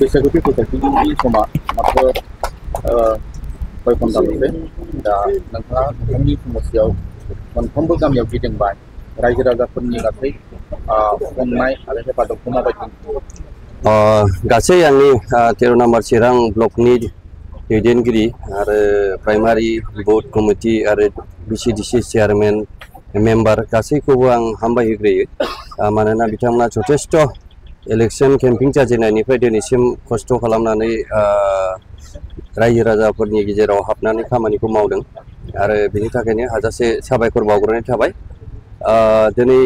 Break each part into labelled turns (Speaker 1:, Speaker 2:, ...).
Speaker 1: बैसागु फैसाखिनि समा मात्र कय घन्टाल'सै दा नोंथाङा नोंथांनि समस्यायाव मोनफ्रोमबो गामियाव गिदिंबाय रायजो राजाफोरनि गासै अननाय आरो हेफाजाबखौ माबायदि
Speaker 2: गासै आंनि 13 नम्बर चिरां ब्लकनि दैदेनगिरि आरो प्राइमारि बुथ कमिटि आरो BCDC चेयारमेन मेम्बार गासैखौबो आं हामबाय होग्रोयो मानोना बिथांमोना जथेस्थ इलेक्शन केम्पिं जाजेननायनिफ्राय दिनैसिम खस्थ' खालामनानै रायजो राजाफोरनि गेजेराव हाबनानै खामानिखौ मावदों आरो बेनि थाखायनो हाजासे साबायखर बावग्रोनाय थाबाय दिनै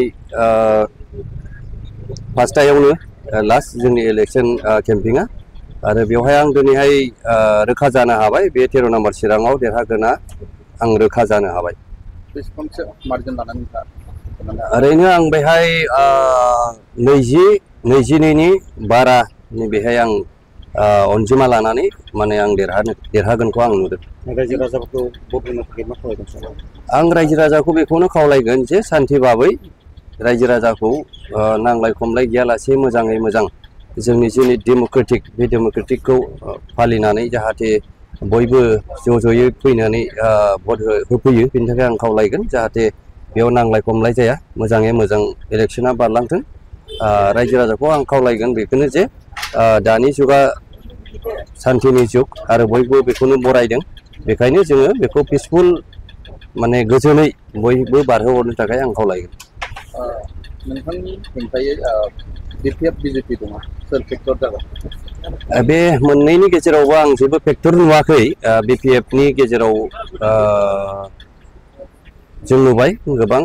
Speaker 2: फार्स्टआवनो लास्ट जोंनि इलेक्शन केम्पिंआ आरो बेवहाय आं दिनैहाय रोखा जानो हाबाय बे 13 नम्बर चिराङाव देरहागोना आं रोखा जानो हाबाय
Speaker 1: बेसेबांसो मार्जिन लानानै
Speaker 2: ओरैनो आं बेहाय 22नि बारानि बेहाय आं अनजिमा लानानै माने आं देरहागोनखौ आं नुदों
Speaker 1: रायजो राजाफोरखौ भट होनो थाखाय मा खालामगोन सार
Speaker 2: आं रायजो राजाखौ बेखौनो खावलायगोन जे शान्ति भाबै रायजो राजाखौ नांलाय खमलाय गैयालासे मोजाङै मोजां जोंनि जि डेम'क्रेटिक बे डेम'क्रेटिकखौ फालिनानै जाहाथे बयबो ज'ज'यै फैनानै भट होफैयो बेनि थाखाय आं खावलायगोन जाहाथे बेयाव नांलाय खमलाय जाया मोजाङै मोजां इलेक्शना बारलांथों रायजो राजाखौ आं खावलायगोन बेखौनो जे दानि जुगा शान्तिनि जुग आरो बयबो बेखौनो बरायदों बेखायनो जोङो बेखौ पिसफुल माने गोजोनै बयबो बारहोहरनो थाखाय आं खावलायगोन
Speaker 1: नोंथांनि हेंथायै BPF BJP दङ सोर फेक्टर जागोन
Speaker 2: बे मोननैनि गेजेरावबो आं जेबो फेक्टर नुवाखै BPFनि गेजेराव जों नुबाय गोबां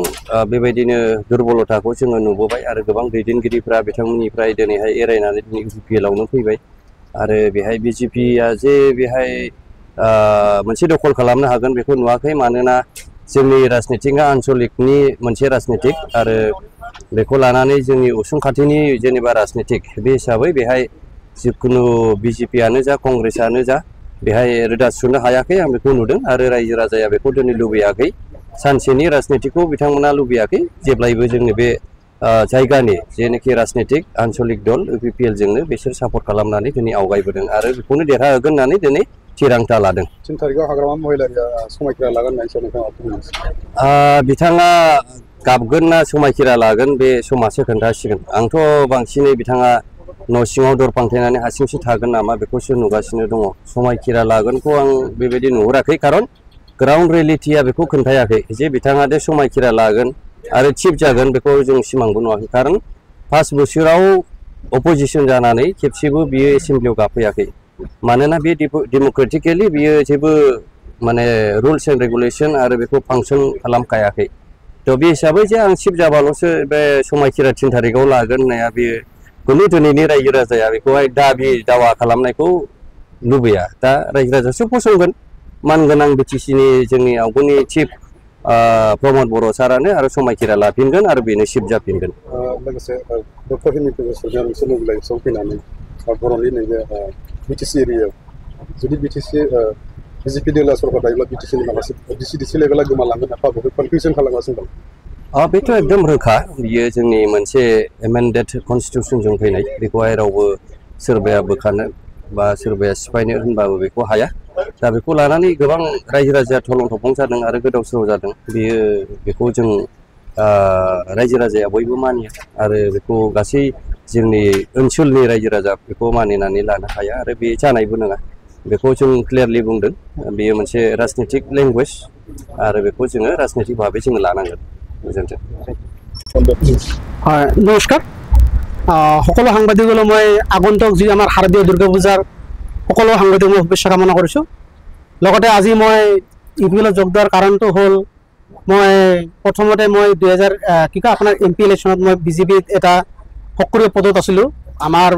Speaker 2: बेबायदिनो दुर्बलताखौ जोङो नुबोबाय आरो गोबां दैदेनगिरिफ्रा बिथांमोननिफ्राय दिनैहाय एरायनानै दिनै UPLआवनो फैबाय आरो बेहाय BJPआ जे बेहाय मोनसे दखल खालामनो हागोन बेखौ नुवाखै मानोना जोंनि राजनितिकआ आन्चलिकनि मोनसे राजनितिक आरो बेखौ लानानै जोंनि उसुं खाथिनि जेनेबा राजनितिक बे हिसाबै बेहाय जिखुनु BJPआनो जा कंग्रेसआनो जा बेहाय रोदा सुनो हायाखै आं बेखौ नुदों आरो रायजो राजाया बेखौ दिनै लुबैयाखै सानसेनि राजनितिकखौ बिथांमोना लुबैयाखै जेब्लायबो जोंनि बे जायगानि जेनाखि राजनितिक आन्चलिक दल UPPL जोंनो बिसोर सापर्ट खालामनानै दिनै आवगायबोदों आरो बेखौनो देरहाहोगोन होननानै दिनै थिरांथा लादों
Speaker 1: 3 तारिखआव हाग्रामा महिलारिया समायखिरा लागोन होननानै सार नोंथाङा बुंदों
Speaker 2: बिथाङा गाबगोन ना समायखिरा लागोन बे समासो खोन्थासिगोन आंथ' बांसिनै बिथाङा न' सिङाव दर फांथेनानै हारसिंसो थागोन नामा बेखौसो नुगासिनो दङ समायखिरा लागोनखौ आं बेबायदि नुहुराखै खारन ग्राउन्ड रियेलिटिया बेखौ खोन्थायाखै जे बिथाङा दे समायखिरा लागोन आरो चिफ जागोन बेखौ जों सिमांबो नुवाखै खारन 5 बोसोराव अपोजिसन जानानै खेबसेबो बियो एसेम्ब्लियाव गाफैयाखै मानोना बे डेम'क्रेटिकेलि बियो जेबो माने रुल्स एन्ड रेगुलेसन आरो बेखौ फांसन खालामखायाखै थ' बे हिसाबै जे आं चिफ जाबाल'सो बे समायखिरा 3 तारिखआव लागोन होननाया बेयो खुनु दिनैनि रायजो राजाया बेखौहाय दाबि दावा खालामनायखौ लुबैया दा रायजो राजासो फसंगोन मानगोनां BTCनि जोंनि आवगोलनि चिफ प्रमद बर' सारानो आरो समायखिरा लाफिनगोन आरो बेनो चिफ जाफिनगोन
Speaker 1: लोगोसे डक्टर हिमन्त बिश्व शर्माया मोनसे मोबिलाइजेसनाव फैनानै बर'नि नैबे BTC एरियायाव जुदि BJP दोला सरकार दायोब्ला BTCनि माखासे BCDC लेभेला गोमालांगोन एबा बेखौ कनफिउजन खालामगासिनो दं
Speaker 2: बेथ' एकदम रोखा बियो जोंनि मोनसे एमेन्डेड कनस्टिटिउसनजों फैनाय बेखौहाय रावबो सोरबाया बोखानो बा सोरबाया सिफायनो होनबाबो बेखौ हाया दा बेखौ लानानै गोबां रायजो राजाया थलं थफं जादों आरो गोदाव सोराव जादों बेखौ जों रायजो राजाया बयबो मानिया आरो बेखौ गासै जोंनि ओनसोलनि रायजो राजा बेखौ मानिनानै लानो हाया आरो बे जानायबो नङा बेखौ जों क्लियारलि बुंदों बेयो मोनसे राजनितिक लेंगुवेज आरो बेखौ जोङो राजनितिक भाबै जोङो लानांगोन गोजोन्थों
Speaker 3: नमस्कार সকলো সাংবাদিকলৈ মই আগন্তুক যি আমাৰ শাৰদীয় দুৰ্গা পূজাৰ সকলো সাংবাদিক মই শুভেচ্ছা কামনা কৰিছোঁ লগতে আজি মই UPLত যোগ দিয়াৰ কাৰণটো হ'ল মই প্ৰথমতে মই 2000 আপোনাৰ MP ইলেকশ্যনত মই BJPত এটা সক্ৰিয় পদত আছিলোঁ আমাৰ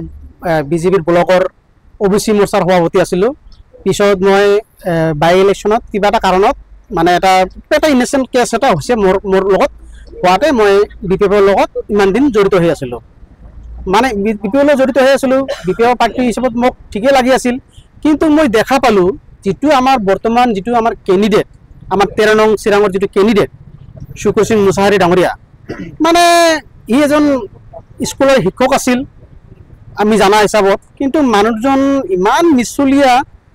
Speaker 3: BJPৰ ব্লকৰ OBC মৰ্চাৰ সভাপতি আছিলোঁ পিছত মই বাই ইলেকশ্যনত কিবা এটা কাৰণত মানে এটা ইনচেণ্ট কেছ এটা হৈছে মোৰ লগত হোৱাতে মই BPFৰ লগত ইমান দিন জড়িত হৈ আছিলোঁ মানে BPFৰ লগত জড়িত হৈ আছিলোঁ BPF পাৰ্টি হিচাপত মোক ঠিকেই লাগি আছিল কিন্তু মই দেখা পালোঁ যিটো আমাৰ বৰ্তমান যিটো আমাৰ কেণ্ডিডেট আমাৰ 13 নং চিৰাঙৰ যিটো কেণ্ডিডেট শুকুৰ সিং মুছাহাৰী ডাঙৰীয়া মানে ই এজন স্কুলৰ শিক্ষক আছিল আমি জানা হিচাপত কিন্তু মানুহজন ইমান মিছলীয়া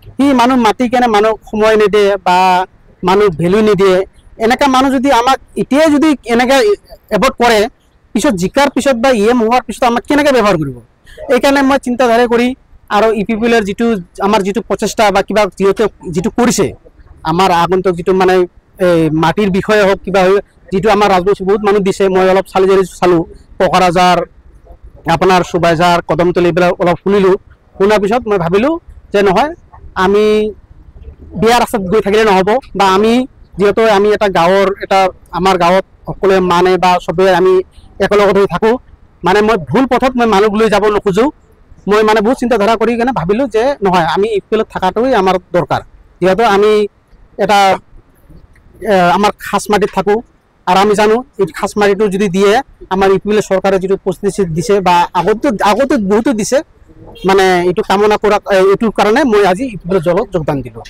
Speaker 3: সি মানুহ মাতি কেনে মানুহ সময় নিদিয়ে বা মানুহ ভেলু নিদিয়ে এনেকা মানুহ যদি আমাক এতিয়াই যদি এনেকে এভৰ্ড কৰে পিছত জিকাৰ পিছত বা EM হোৱাৰ পিছত আমাক কেনেকৈ ব্যৱহাৰ কৰিব এইকাৰণে মই চিন্তাধাৰা কৰি আৰু ইপিপিএলৰ যিটো আমাৰ যিটো প্ৰচেষ্টা বা কিবা যিটো কৰিছে আমাৰ আগন্তুক যিটো মানে মাটিৰ বিষয়ে হওক কিবা যিটো আমাৰ ৰাজবংশী বহুত মানুহ দিছে মই অলপ চালোঁ পকৰাজাৰ আপোনাৰ সুবাইজাৰ কদমতলী এইবিলাক অলপ শুনাৰ পিছত মই ভাবিলোঁ যে নহয় আমি বিয়া ৰাস্তাত গৈ থাকিলে নহ'ব বা আমি যিহেতু আমি এটা গাঁৱৰ এটা আমাৰ গাঁৱত সকলোৱে মানে বা চবেই আমি একেলগত হৈ থাকোঁ মানে মই ভুল পথত মই মানুহ লৈ যাব নোখোজোঁ মই মানে বহুত চিন্তাধাৰা কৰি কেনে ভাবিলোঁ যে নহয় আমি ইপিএলত থকাটোৱেই আমাৰ দৰকাৰ যিহেতু আমি এটা আমাৰ খাচমাটিত থাকোঁ আৰু আমি জানো এই খাচমাটিটো যদি দিয়ে আমাৰ ইপিএল চৰকাৰে যিটো প্ৰস্তুতি দিছে বা আগতে বহুতো দিছে মানে এইটো কামনা কৰা এইটোৰ কাৰণে মই আজি ইপিএলৰ দলত যোগদান দিলোঁ